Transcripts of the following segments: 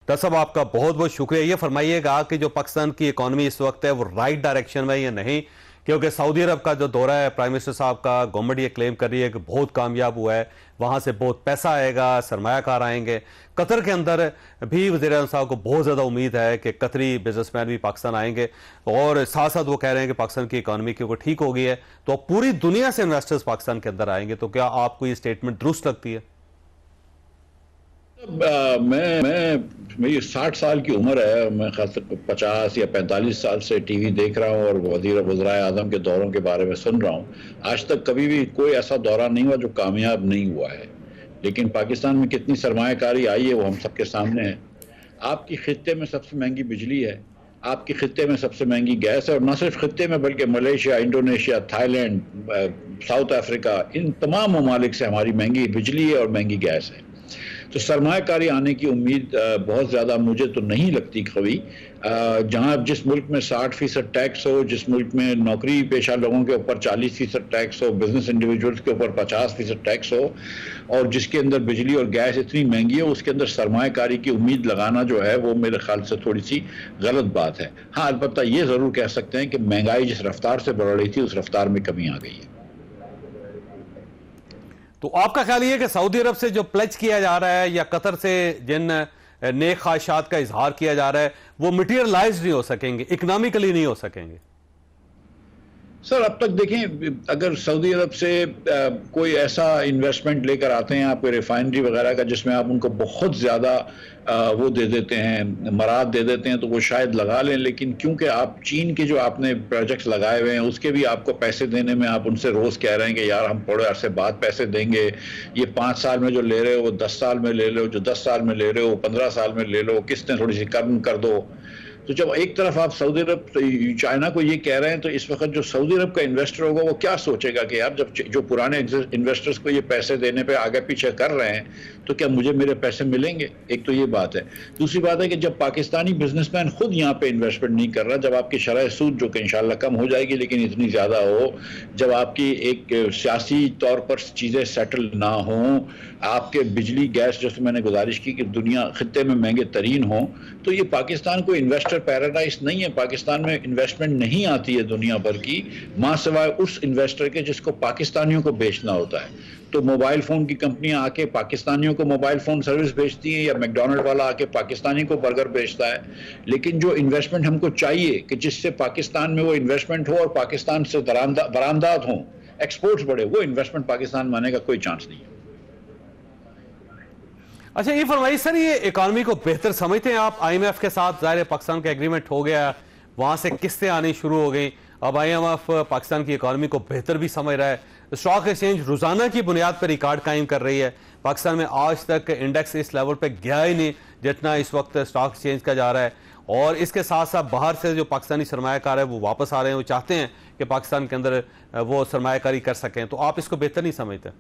Doctor साहब आपका बहुत बहुत शुक्रिया। ये फरमाइएगा कि जो पाकिस्तान की इकॉनमी इस वक्त है वो राइट डायरेक्शन में या नहीं, क्योंकि सऊदी अरब का जो दौरा है प्राइम मिनिस्टर साहब का, गवर्नमेंट ये क्लेम कर रही है कि बहुत कामयाब हुआ है, वहां से बहुत पैसा आएगा, सरमायाकार आएंगे। कतर के अंदर भी वज़ीर आज़म साहब को बहुत ज़्यादा उम्मीद है कि कतरी बिजनेसमैन भी पाकिस्तान आएंगे, और साथ साथ वो कह रहे हैं कि पाकिस्तान की इकॉनमी क्योंकि ठीक हो गई है तो पूरी दुनिया से इन्वेस्टर्स पाकिस्तान के अंदर आएंगे। तो क्या आपको ये स्टेटमेंट दुरुस्त लगती है? मेरी 60 साल की उम्र है। मैं खास 50 या 45 साल से टीवी देख रहा हूँ और वज़ीर आज़म के दौरों के बारे में सुन रहा हूँ। आज तक कभी भी कोई ऐसा दौरा नहीं हुआ जो कामयाब नहीं हुआ है। लेकिन पाकिस्तान में कितनी सरमायाकारी आई है वो हम सबके सामने है। आपकी खित्ते में सबसे महंगी बिजली है, आपके खित्ते में सबसे महंगी गैस है, और न सिर्फ खित्ते में बल्कि Malaysia, Indonesia, Thailand, South Africa, इन तमाम ममालिक से हमारी महंगी बिजली है और महंगी गैस है। तो सरमायाकारी आने की उम्मीद बहुत ज़्यादा मुझे तो नहीं लगती कभी। जहाँ जिस मुल्क में 60% टैक्स हो, जिस मुल्क में नौकरी पेशा लोगों के ऊपर 40% टैक्स हो, बिजनेस इंडिविजुअल्स के ऊपर 50% टैक्स हो, और जिसके अंदर बिजली और गैस इतनी महंगी है, उसके अंदर सरमायाकारी की उम्मीद लगाना जो है वो मेरे ख्याल से थोड़ी सी गलत बात है। हाँ, अलबत्ता ये ज़रूर कह सकते हैं कि महंगाई जिस रफ्तार से बढ़ रही थी उस रफ्तार में कमी आ गई है। तो आपका ख्याल ये है कि सऊदी अरब से जो प्लेज किया जा रहा है या कतर से जिन नेक ख्वाहिशात का इजहार किया जा रहा है वो मटीरियलाइज नहीं हो सकेंगे, इकोनॉमिकली नहीं हो सकेंगे? सर, अब तक देखें, अगर सऊदी अरब से कोई ऐसा इन्वेस्टमेंट लेकर आते हैं आप, कोई रिफाइनरी वगैरह का, जिसमें आप उनको बहुत ज़्यादा वो दे देते हैं, मराद दे देते हैं, तो वो शायद लगा लें। लेकिन क्योंकि आप चीन के जो आपने प्रोजेक्ट्स लगाए हुए हैं उसके भी आपको पैसे देने में आप उनसे रोज़ कह रहे हैं कि यार हम थोड़े अरसे बाद पैसे देंगे, ये 5 साल में जो ले रहे हो वो 10 साल में ले लो, जो 10 साल में ले रहे हो 15 साल में ले लो, किस्तें थोड़ी सी कम कर दो। तो जब एक तरफ आप सऊदी अरब चाइना को ये कह रहे हैं, तो इस वक्त जो सऊदी अरब का इन्वेस्टर होगा वो क्या सोचेगा कि यार जब जो पुराने इन्वेस्टर्स को ये पैसे देने पे आगे पीछे कर रहे हैं तो क्या मुझे मेरे पैसे मिलेंगे? एक तो ये बात है। दूसरी बात है कि जब पाकिस्तानी बिजनेसमैन खुद यहाँ पे इन्वेस्टमेंट नहीं कर रहा, जब आपकी शरह सूद जो कि इंशाल्लाह कम हो जाएगी लेकिन इतनी ज़्यादा हो, जब आपकी एक सियासी तौर पर चीज़ें सेटल ना हों, आपके बिजली गैस, जैसे मैंने गुजारिश की कि दुनिया खित्ते में महंगे तरीन हों, तो ये पाकिस्तान को इन्वेस्टर पैराडाइज नहीं है। पाकिस्तान में इन्वेस्टमेंट नहीं आती है दुनिया भर की, मां सिवाय उस इन्वेस्टर के जिसको पाकिस्तानियों को बेचना होता है। तो मोबाइल फ़ोन की कंपनियां आके पाकिस्तानियों को मोबाइल फ़ोन सर्विस बेचती हैं, या मैकडॉनल्ड वाला आके पाकिस्तानी को बर्गर बेचता है। लेकिन जो इन्वेस्टमेंट हमको चाहिए कि जिससे पाकिस्तान में वो इन्वेस्टमेंट हो और पाकिस्तान से बरामदात हों, एक्सपोर्ट्स बढ़े, वो इन्वेस्टमेंट पाकिस्तान में आने का कोई चांस नहीं है। अच्छा, ये फरमाइए सर, ये इकॉनमी को बेहतर समझते हैं आप? IMF के साथ ज़ाहिर पाकिस्तान का एग्रीमेंट हो गया, वहां से किस्तें आनी शुरू हो गई, अब IMF पाकिस्तान की इकॉनमी को बेहतर भी समझ रहा है। स्टॉक एक्सचेंज रोजाना की बुनियाद पर रिकॉर्ड कायम कर रही है। पाकिस्तान में आज तक इंडेक्स इस लेवल पे गया ही नहीं जितना इस वक्त स्टॉक एक्सचेंज का जा रहा है, और इसके साथ साथ बाहर से जो पाकिस्तानी सरमायाकार है वो वापस आ रहे हैं, वो चाहते हैं कि पाकिस्तान के अंदर वो सरमायाकारी कर सकें। तो आप इसको बेहतर नहीं समझते?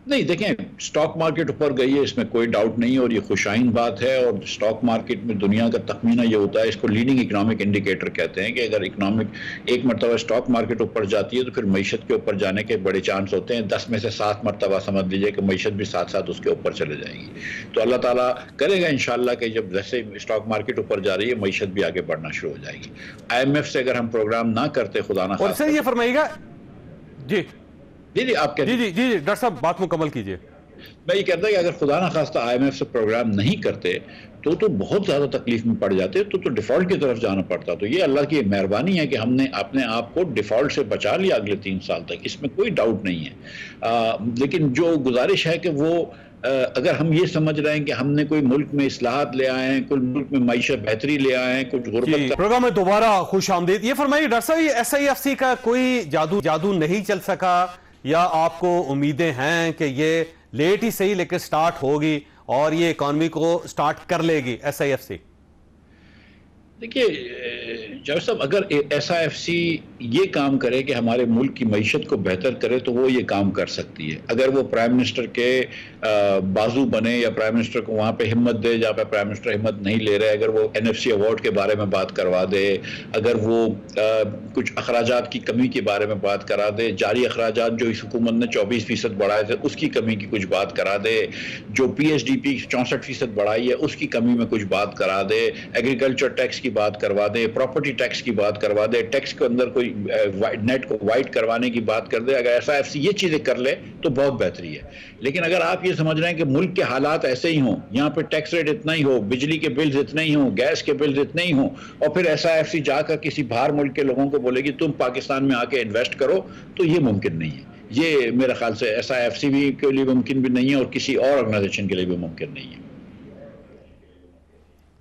नहीं, देखें, स्टॉक मार्केट ऊपर गई है, इसमें कोई डाउट नहीं है, और ये खुशाइन बात है। और स्टॉक मार्केट में दुनिया का तखमीना ये होता है, इसको लीडिंग इकोनॉमिक इंडिकेटर कहते हैं, कि अगर इकोनॉमिक एक मरतबा स्टॉक मार्केट ऊपर जाती है तो फिर मईशत के ऊपर जाने के बड़े चांस होते हैं। 10 में से 7 मरतबा समझ लीजिए कि मईशत भी साथ साथ उसके ऊपर चले जाएगी। तो अल्लाह ताला करेगा इंशाल्लाह कि जब जैसे स्टॉक मार्केट ऊपर जा रही है मईशत भी आगे बढ़ना शुरू हो जाएगी। IMF से अगर हम प्रोग्राम ना करते, खुदा ना खास्ता, ये फरमाइएगा जी जी आप कह, जी डॉक्टर साहब बात मुकम्मल कीजिए। मैं ये कहता कि अगर खुदा ना खास्ता IMF से प्रोग्राम नहीं करते तो बहुत ज़्यादा तकलीफ में पड़ जाते, तो डिफ़ॉल्ट की तरफ जाना पड़ता। तो ये अल्लाह की मेहरबानी है कि हमने अपने आप को डिफ़ॉल्ट से बचा लिया अगले 3 साल तक, इसमें कोई डाउट नहीं है। लेकिन जो गुजारिश है कि वो अगर हम ये समझ रहे हैं कि हमने कोई मुल्क में इस्लाहात ले आए हैं, कोई मुल्क में मईशत बेहतरी ले आए हैं, कुछ गुर्बत। प्रोग्राम में दोबारा खुश आमदीद। ये फरमाइए डॉक्टर साहब, ये SIFC का कोई जादू नहीं चल सका, या आपको उम्मीदें हैं कि ये लेट ही सही लेकर स्टार्ट होगी और ये इकॉनमी को स्टार्ट कर लेगी SIFC? देखिए जावेद साहब, अगर SIFC ये काम करे कि हमारे मुल्क की मईशत को बेहतर करे तो वो ये काम कर सकती है। अगर वो प्राइम मिनिस्टर के बाजू बने या प्राइम मिनिस्टर को वहाँ पे हिम्मत दे जहाँ पे प्राइम मिनिस्टर हिम्मत नहीं ले रहे, अगर वो NFC अवार्ड के बारे में बात करवा दे, अगर वो कुछ अखराजात की कमी के बारे में बात करा दे, जारी अखराजात जो इस हुकूमत ने 24% बढ़ाए थे उसकी कमी की कुछ बात करा दे, जो PSDP 64% बढ़ाई है उसकी कमी में कुछ बात करा दे, एग्रीकल्चर टैक्स की बात करवा दे, प्रॉपर्टी टैक्स की बात करवा दे, टैक्स के अंदर कोई नेट को वाइट करवाने की बात कर दे, अगर SIFC ये चीजें कर ले तो बहुत बेहतरी है। लेकिन अगर आप ये समझ रहे हैं कि मुल्क के हालात ऐसे ही हों, यहाँ पे टैक्स रेट इतना ही हो, बिजली के बिल्स इतने ही हों, गैस के बिल्स इतने ही हों, और फिर SIFC जाकर किसी बाहर मुल्क के लोगों को बोलेगी तुम पाकिस्तान में आके इन्वेस्ट करो, तो ये मुमकिन नहीं है। ये मेरे ख्याल से SIFC भी के लिए मुमकिन भी नहीं है और किसी और ऑर्गेनाइजेशन के लिए भी मुमकिन नहीं है।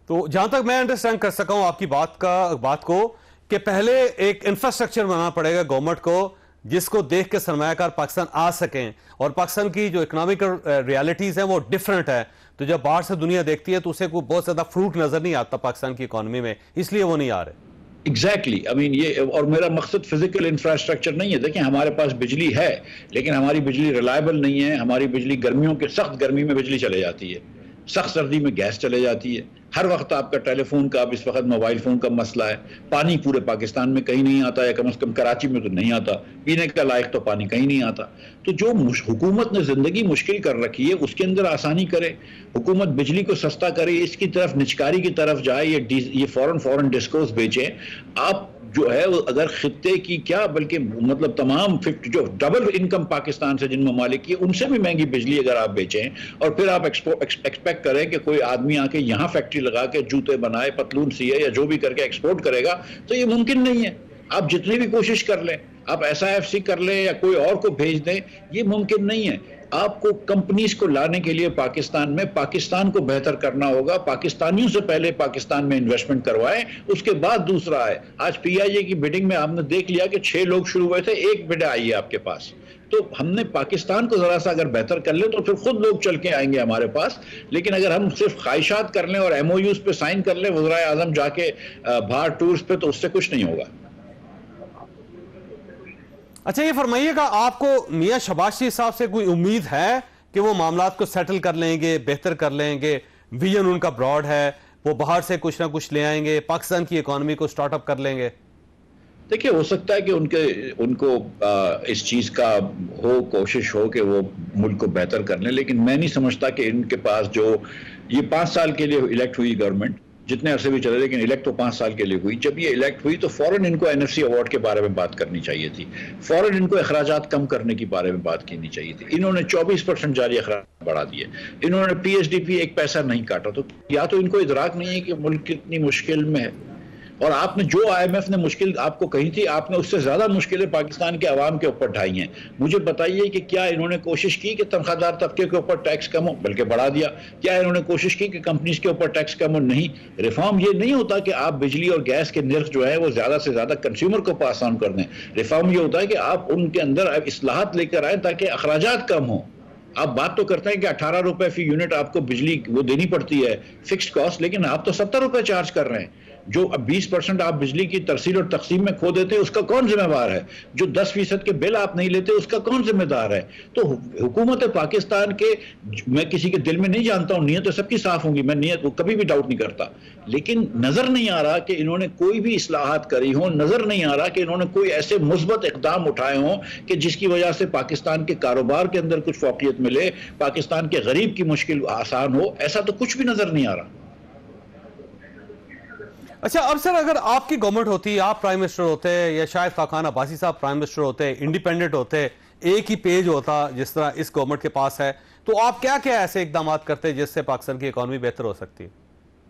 तो जहां तक मैं अंडरस्टैंड कर सका हूं आपकी बात को कि पहले एक इंफ्रास्ट्रक्चर बनाना पड़ेगा गवर्नमेंट को जिसको देख के सरमायाकार पाकिस्तान आ सकें, और पाकिस्तान की जो इकोनॉमिकल रियलिटीज हैं वो डिफरेंट है। तो जब बाहर से दुनिया देखती है तो उसे कोई बहुत ज्यादा फ्रूट नजर नहीं आता पाकिस्तान की इकोनॉमी में, इसलिए वो नहीं आ रहे। एग्जैक्टली आई मीन ये, और मेरा मकसद फिजिकल इंफ्रास्ट्रक्चर नहीं है। देखिए हमारे पास बिजली है लेकिन हमारी बिजली रिलायबल नहीं है। हमारी बिजली गर्मियों के सख्त गर्मी में बिजली चले जाती है, सख्त सर्दी में गैस चले जाती है, हर वक्त आपका टेलीफोन का, अब इस वक्त मोबाइल फोन का मसला है। पानी पूरे पाकिस्तान में कहीं नहीं आता, या कम से कम कराची में तो नहीं आता, पीने का लायक तो पानी कहीं नहीं आता। तो जो हुकूमत ने जिंदगी मुश्किल कर रखी है उसके अंदर आसानी करे, हुकूमत बिजली को सस्ता करे, इसकी तरफ निचकारी की तरफ जाए, ये फॉरन डिस्कोर्स बेचे। आप जो है वो अगर खित्ते की क्या बल्कि मतलब तमाम जो डबल इनकम पाकिस्तान से जिन ममालिक की उनसे भी महंगी बिजली अगर आप बेचें और फिर आप एक्सपेक्ट करें कि कोई आदमी आके यहाँ फैक्ट्री लगा के जूते बनाए, पतलून सिए या जो भी करके एक्सपोर्ट करेगा, तो ये मुमकिन नहीं है। आप जितनी भी कोशिश कर लें, आप SIFC कर लें या कोई और को भेज दें, ये मुमकिन नहीं है। आपको कंपनीज को लाने के लिए पाकिस्तान में पाकिस्तान को बेहतर करना होगा। पाकिस्तानियों से पहले पाकिस्तान में इन्वेस्टमेंट करवाएं, उसके बाद दूसरा है। आज PIA की बिडिंग में आपने देख लिया कि 6 लोग शुरू हुए थे, एक बिड आई है आपके पास। तो हमने पाकिस्तान को जरा सा अगर बेहतर कर ले तो फिर खुद लोग चल के आएंगे हमारे पास। लेकिन अगर हम सिर्फ ख्वाहिशात कर लें और MOUs पे साइन कर लें वज़ीर आज़म जाके बाहर टूर्स पे, तो उससे कुछ नहीं होगा। अच्छा ये फरमाइएगा, आपको मियां शहबाज शरीफ साहब से कोई उम्मीद है कि वो मामलात को सेटल कर लेंगे, बेहतर कर लेंगे? विजन उनका ब्रॉड है, वो बाहर से कुछ ना कुछ ले आएंगे, पाकिस्तान की इकोनॉमी को स्टार्टअप कर लेंगे? देखिए हो सकता है कि उनको इस चीज का कोशिश हो कि वो मुल्क को बेहतर कर लें, लेकिन मैं नहीं समझता कि इनके पास जो ये 5 साल के लिए इलेक्ट हुई गवर्नमेंट, जितने अरसे भी चले, लेकिन इलेक्ट तो 5 साल के लिए हुई। जब ये इलेक्ट हुई तो फौरन इनको NFC अवार्ड के बारे में बात करनी चाहिए थी, फौरन इनको अखराजात कम करने के बारे में बात करनी चाहिए थी। इन्होंने 24% जारी अखराज बढ़ा दिए, इन्होंने PSDP 1 पैसा नहीं काटा। तो या तो इनको इदराक नहीं है कि मुल्क कितनी मुश्किल में है, और आपने जो IMF ने मुश्किल आपको कही थी, आपने उससे ज्यादा मुश्किलें पाकिस्तान के अवाम के ऊपर ढाई हैं। मुझे बताइए कि क्या इन्होंने कोशिश की कि तनख्वाहदार तबके के ऊपर टैक्स कम हो, बल्कि बढ़ा दिया? क्या इन्होंने कोशिश की कि कंपनीज के ऊपर टैक्स कम हो? नहीं। रिफॉर्म ये नहीं होता कि आप बिजली और गैस के निर्ख जो है वो ज्यादा से ज्यादा कंज्यूमर को पास ऑन कर दें। रिफॉर्म ये होता है कि आप उनके अंदर इस्लाहत लेकर आए ताकि अखराजात कम हो। आप बात तो करते हैं कि 18 रुपए फी यूनिट आपको बिजली वो देनी पड़ती है फिक्स्ड कॉस्ट, लेकिन आप तो 70 रुपए चार्ज कर रहे हैं। जो अब 20% आप बिजली की तरसील और तकसीम में खो देते हैं उसका कौन जिम्मेवार है? जो 10% के बिल आप नहीं लेते उसका कौन जिम्मेदार है? तो हुकूमत पाकिस्तान के, मैं किसी के दिल में नहीं जानता हूं, नीयत तो सबकी साफ होंगी, मैं नीयत वो कभी भी डाउट नहीं करता, लेकिन नजर नहीं आ रहा कि इन्होंने कोई भी इस्लाहात करी हो, नजर नहीं आ रहा कि इन्होंने कोई ऐसे मुस्बत इकदाम उठाए हों कि जिसकी वजह से पाकिस्तान के कारोबार के अंदर कुछ फौकियत मिले, पाकिस्तान के गरीब की मुश्किल आसान हो। ऐसा तो कुछ भी नजर नहीं आ रहा। अच्छा अब सर, अगर आपकी गवर्नमेंट होती, आप प्राइम मिनिस्टर होते या शायद खाकान अब्बासी साहब प्राइम मिनिस्टर होते, इंडिपेंडेंट होते, एक ही पेज होता जिस तरह इस गवर्नमेंट के पास है, तो आप क्या क्या ऐसे इकदाम करते जिससे पाकिस्तान की इकोनॉमी बेहतर हो सकती है?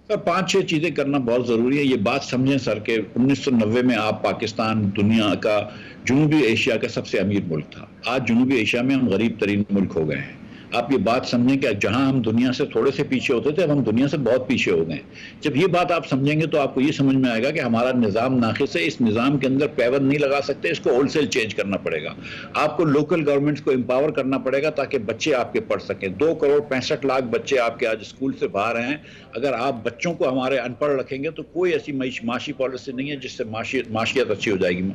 सर 5-6 चीजें करना बहुत जरूरी है। ये बात समझें सर के 1990 में आप पाकिस्तान दुनिया का, जनूबी एशिया का सबसे अमीर मुल्क था। आज जनूबी एशिया में हम गरीब तरीन मुल्क हो गए हैं। आप ये बात समझें कि जहां हम दुनिया से थोड़े से पीछे होते थे, अब हम दुनिया से बहुत पीछे हो गए। जब ये बात आप समझेंगे तो आपको ये समझ में आएगा कि हमारा निज़ाम नाक़िस है, इस निज़ाम के अंदर पैबंद नहीं लगा सकते, इसको होलसेल चेंज करना पड़ेगा। आपको लोकल गवर्नमेंट्स को एम्पावर करना पड़ेगा ताकि बच्चे आपके पढ़ सकें। 2,65,00,000 बच्चे आपके आज स्कूल से बाहर हैं। अगर आप बच्चों को हमारे अनपढ़ रखेंगे तो कोई ऐसी माशी पॉलिसी नहीं है जिससे माशियत अच्छी हो जाएगी।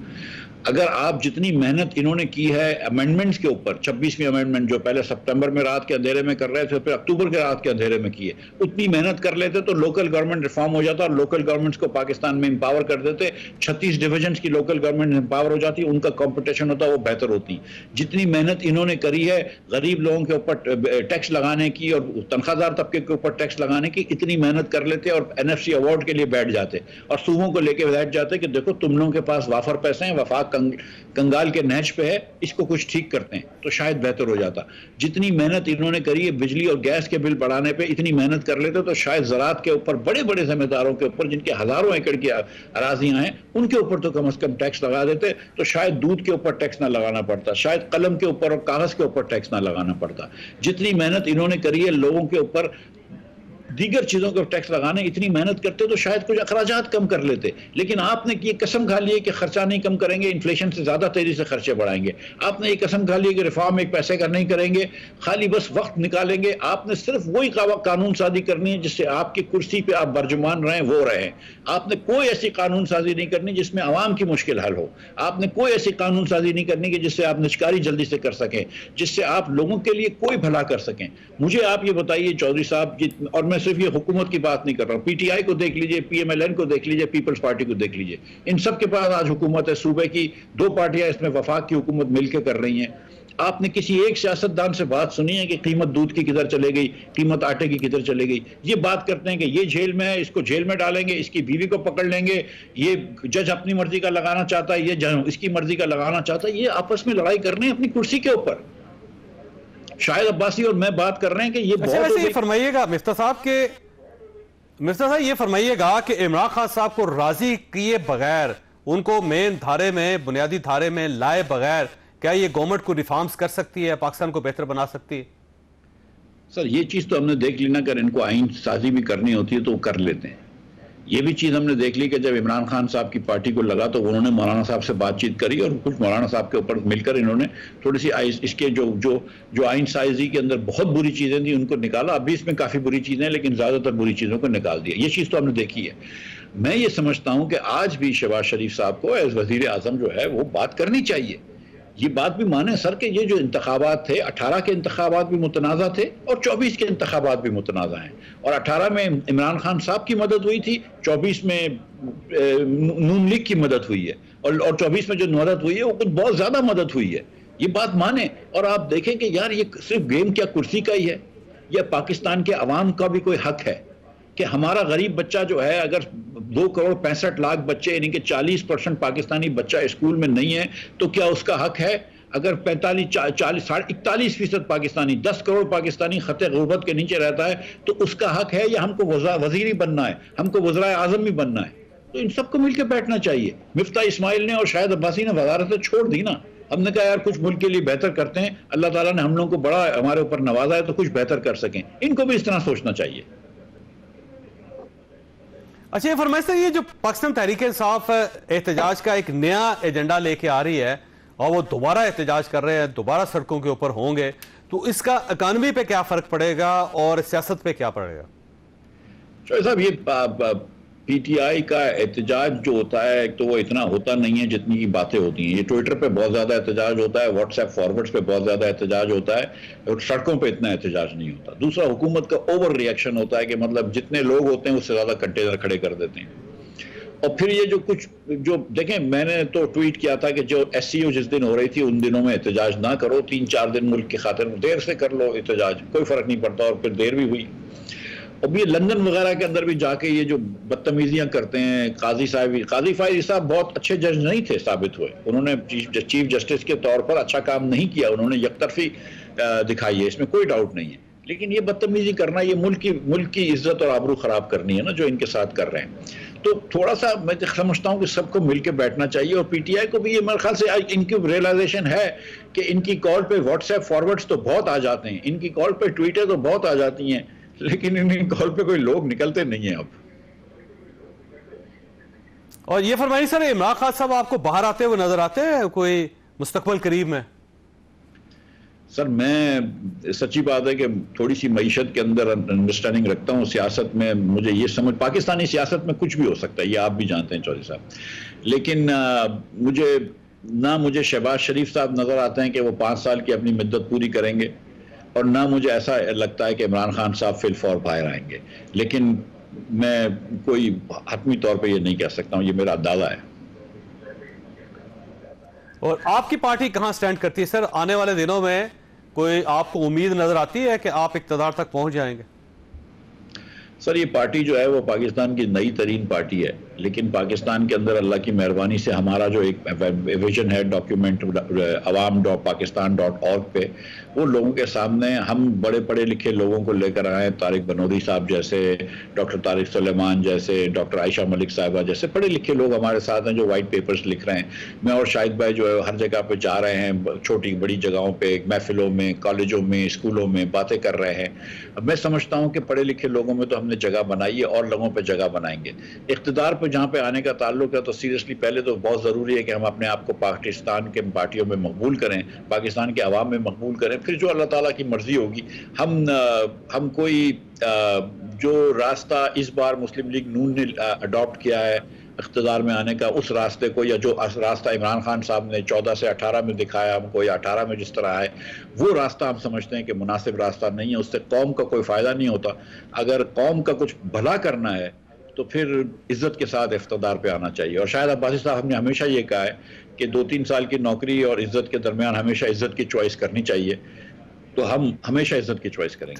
अगर आप जितनी मेहनत इन्होंने की है अमेंडमेंट्स के ऊपर, 26वीं अमेंडमेंट जो पहले सितंबर में रात के अंधेरे में कर रहे थे, फिर अक्टूबर के रात के अंधेरे में किए, उतनी मेहनत कर लेते तो लोकल गवर्नमेंट रिफॉर्म हो जाता और लोकल गवर्नमेंट्स को पाकिस्तान में एम्पावर कर देते। 36 डिविजन्स की लोकल गवर्नमेंट एम्पावर हो जाती, उनका कंपटीशन होता, वो बेहतर होती। जितनी मेहनत इन्होंने करी है गरीब लोगों के ऊपर टैक्स लगाने की और तनख्वाहदार तबके के ऊपर टैक्स लगाने की, इतनी मेहनत कर लेते और NFC अवार्ड के लिए बैठ जाते और सूबों को लेके बैठ जाते कि देखो तुम लोगों के पास वाफर पैसे हैं, वफाक कंगाल के नहज पे है, इसको कुछ ठीक करते हैं तो शायद बेहतर हो जाता। जितनी मेहनत इन्होंने करी है बिजली और गैस के बिल बढ़ाने पे, इतनी मेहनत कर लेते तो शायद ज़राअत के ऊपर, बड़े बड़े जिम्मेदारों के ऊपर जिनके हजारों एकड़ की अराजियां हैं, उनके ऊपर तो कम से कम टैक्स लगा देते तो शायद दूध के ऊपर टैक्स ना लगाना पड़ता, शायद कलम के ऊपर और कागज के ऊपर टैक्स ना लगाना पड़ता। जितनी मेहनत इन्होंने करी है लोगों के ऊपर दीगर चीजों के टैक्स लगाने, इतनी मेहनत करते तो शायद कुछ अखराजात कम कर लेते। लेकिन आपने ये कसम खा ली है कि खर्चा नहीं कम करेंगे, इन्फ्लेशन से ज्यादा तेजी से खर्चे बढ़ाएंगे। आपने ये कसम खा ली है कि रिफॉर्म एक पैसे का नहीं करेंगे, खाली बस वक्त निकालेंगे। आपने सिर्फ वही कानून साजी करनी है जिससे आपकी कुर्सी पे आप बर्जुमान रहें, वो रहें। आपने कोई ऐसी कानून साजी नहीं करनी जिसमें आवाम की मुश्किल हल हो। आपने कोई ऐसी कानून साजी नहीं करनी कि जिससे आप निष्कारी जल्दी से कर सकें, जिससे आप लोगों के लिए कोई भला कर सकें। मुझे आप ये बताइए चौधरी साहब, और मैं सिर्फ ये हुकूमत की बात नहीं कर रहा हूं, PTI को देख लीजिए, PMLN को देख लीजिए, पीपल्स पार्टी को देख लीजिए, इन सब के पास आज हुकूमत है। सूबे की 2 पार्टियां इसमें वफाक की हुकूमत मिलकर कर रही हैं। आपने किसी एक सियासतदान से बात सुनी है कि कीमत दूध की किधर चले गई, कीमत आटे की किधर चले गई? ये बात करते हैं कि ये जेल में है, इसको जेल में डालेंगे, इसकी बीवी को पकड़ लेंगे, ये जज अपनी मर्जी का लगाना चाहता है, ये जज इसकी मर्जी का लगाना चाहता है। ये आपस में लड़ाई कर रहे हैं अपनी कुर्सी के ऊपर। शायद अब्बासी और मैं बात कर रहे हैं कि ये बहुत ये फरमाइएगा मिफ्ता साहब, ये फरमाइएगा कि इमरान खान साहब को राजी किए बगैर, उनको मेन धारे में, बुनियादी धारे में लाए बगैर, क्या ये गवर्नमेंट को रिफॉर्म्स कर सकती है, पाकिस्तान को बेहतर बना सकती है? सर ये चीज तो हमने देख ली ना, अगर इनको आइन साजी भी करनी होती है तो वो कर लेते हैं। ये भी चीज़ हमने देख ली कि जब इमरान खान साहब की पार्टी को लगा तो उन्होंने मौलाना साहब से बातचीत करी और कुछ मौलाना साहब के ऊपर मिलकर इन्होंने थोड़ी सी इसके जो आइन साइजी के अंदर बहुत बुरी चीज़ें थी उनको निकाला। अभी इसमें काफ़ी बुरी चीज़ें हैं लेकिन ज़्यादातर बुरी चीज़ों को निकाल दिया। ये चीज़ तो हमने देखी है। मैं ये समझता हूँ कि आज भी शहबाज शरीफ साहब को एज वज़ीर आज़म जो है वो बात करनी चाहिए। ये बात भी माने सर कि ये जो इंतखाबात थे, 18 के इंतखाबात भी मुतनाज़ा थे और 24 के इंतखाबात भी मुतनाज़ा हैं। और 18 में इमरान खान साहब की मदद हुई थी, 24 में नून लीग की मदद हुई है और 24 में जो मदद हुई है वो कुछ बहुत ज़्यादा मदद हुई है। ये बात माने और आप देखें कि यार ये सिर्फ गेम क्या कुर्सी का ही है या पाकिस्तान के अवाम का भी कोई हक है कि हमारा गरीब बच्चा जो है, अगर 2,65,00,000 बच्चे यानी कि 40% पाकिस्तानी बच्चा स्कूल में नहीं है तो क्या उसका हक है? अगर 41% पाकिस्तानी, 10 करोड़ पाकिस्तानी खते गुर्बत के नीचे रहता है तो उसका हक है या हमको वजीर ही बनना है, हमको वज़ीर आज़म भी बनना है? तो इन सबको मिलकर बैठना चाहिए। मिफ्ता इस्माइल ने और शाहिद अब्बासी ने वज़ारत छोड़ दी ना। हमने कहा यार कुछ मुल्क के लिए बेहतर करते हैं, अल्लाह ताला ने हम लोगों को बड़ा हमारे ऊपर नवाजा है तो कुछ बेहतर कर सकें। इनको भी इस तरह सोचना चाहिए। अच्छा, ये फरमाइश सर, ये जो पाकिस्तान तहरीक इंसाफ एहतजाज का एक नया एजेंडा लेके आ रही है और वो दोबारा एहतजाज कर रहे हैं, दोबारा सड़कों के ऊपर होंगे, तो इसका इकानमी पे क्या फर्क पड़ेगा और सियासत पे क्या पड़ेगा? साहब ये PTI का एहतजाज जो होता है, एक तो वो इतना होता नहीं है जितनी की बातें होती हैं। ये ट्विटर पे बहुत ज़्यादा एहतजाज होता है, व्हाट्सएप फॉरवर्ड्स पे बहुत ज़्यादा एहतजाज होता है और सड़कों पे इतना एहतजाज नहीं होता। दूसरा, हुकूमत का ओवर रिएक्शन होता है कि मतलब जितने लोग होते हैं उससे ज़्यादा कंटेनर खड़े कर देते हैं। और फिर ये जो देखें, मैंने तो ट्वीट किया था कि जो SCO जिस दिन हो रही थी उन दिनों में एहतजाज ना करो, 3-4 दिन मुल्क की खातिर देर से कर लो एहतजाज, कोई फ़र्क नहीं पड़ता। और फिर देर भी हुई। अब ये लंदन वगैरह के अंदर भी जाके ये जो बदतमीजियां करते हैं, काजी फायद साहब बहुत अच्छे जज नहीं थे साबित हुए। उन्होंने चीफ जस्टिस के तौर पर अच्छा काम नहीं किया, उन्होंने यकतरफी दिखाई है, इसमें कोई डाउट नहीं है। लेकिन ये बदतमीजी करना, ये मुल्क की इज्जत और आबरू खराब करनी है ना जो इनके साथ कर रहे हैं। तो थोड़ा सा मैं समझता हूं कि सबको मिलकर बैठना चाहिए, और पीटीआई को भी ये मेरे ख्याल से इनकी रियलाइजेशन है कि इनकी कॉल पे व्हाट्सएप फॉरवर्ड्स तो बहुत आ जाते हैं, इनकी कॉल पे ट्वीटें तो बहुत आ जाती हैं, लेकिन इनकी कॉल पे कोई लोग निकलते नहीं है अब। और ये फरमाइए सर, इमरान खान साहब आपको बाहर आते हुए नजर आते हैं कोई मुस्तकबल करीब में? सर मैं, सच्ची बात है कि थोड़ी सी मईशत के अंदर अंडरस्टैंडिंग रखता हूँ। सियासत में मुझे ये समझ, पाकिस्तानी सियासत में कुछ भी हो सकता है, ये आप भी जानते हैं चौधरी साहब, लेकिन मुझे शहबाज शरीफ साहब नजर आते हैं कि वो 5 साल की अपनी मुद्दत पूरी करेंगे, और ना मुझे ऐसा लगता है कि इमरान खान साहब फिल फॉर बाहर आएंगे, लेकिन मैं कोई हतमी तौर पे ये नहीं कह सकता हूँ, ये मेरा अंदाजा है। और आपकी पार्टी कहां स्टैंड करती है सर? आने वाले दिनों में कोई आपको उम्मीद नजर आती है कि आप इक्तदार तक पहुंच जाएंगे? सर ये पार्टी जो है वो पाकिस्तान की नई तरीन पार्टी है, लेकिन पाकिस्तान के अंदर अल्लाह की मेहरबानी से हमारा जो एक विजन है डॉक्यूमेंट awam.pakistan.org पे, वो लोगों के सामने हम बड़े पढ़े लिखे लोगों को लेकर आए, तारिक बनूरी साहब जैसे, डॉक्टर तारिक सुलेमान जैसे, डॉक्टर आयशा मलिक साहिबा जैसे पढ़े लिखे लोग हमारे साथ हैं जो वाइट पेपर्स लिख रहे हैं। मैं और शाहिद भाई जो है हर जगह पे जा रहे हैं, छोटी बड़ी जगहों पे, महफिलों में, कॉलेजों में, स्कूलों में बातें कर रहे हैं। मैं समझता हूँ कि पढ़े लिखे लोगों में तो हमने जगह बनाई है और लोगों पे जगह बनाएंगे। इख्तिदार पे जहाँ पे आने का ताल्लुक है तो सीरियसली पहले तो बहुत ज़रूरी है कि हम अपने आप को पाकिस्तान के पार्टियों में मकबूल करें, पाकिस्तान के अवाम में मकबूल करें, फिर जो अल्लाह ताला की मर्जी होगी। हम कोई जो रास्ता इस बार मुस्लिम लीग नून ने अडॉप्ट किया है इख्तिदार में आने का, उस रास्ते को, या जो रास्ता इमरान खान साहब ने 14 से 18 में दिखाया हमको, या 18 में जिस तरह है, वो रास्ता हम समझते हैं कि मुनासिब रास्ता नहीं है, उससे कौम का कोई फ़ायदा नहीं होता। अगर कौम का कुछ भला करना है तो फिर इज्जत के साथ इख्तिदार पे आना चाहिए। और शायद अब्बासी साहब ने हमेशा ये कहा है कि 2-3 साल की नौकरी और इज्जत के दरमियान हमेशा इज्जत की चॉइस करनी चाहिए, तो हम हमेशा इज्जत की चॉइस करेंगे।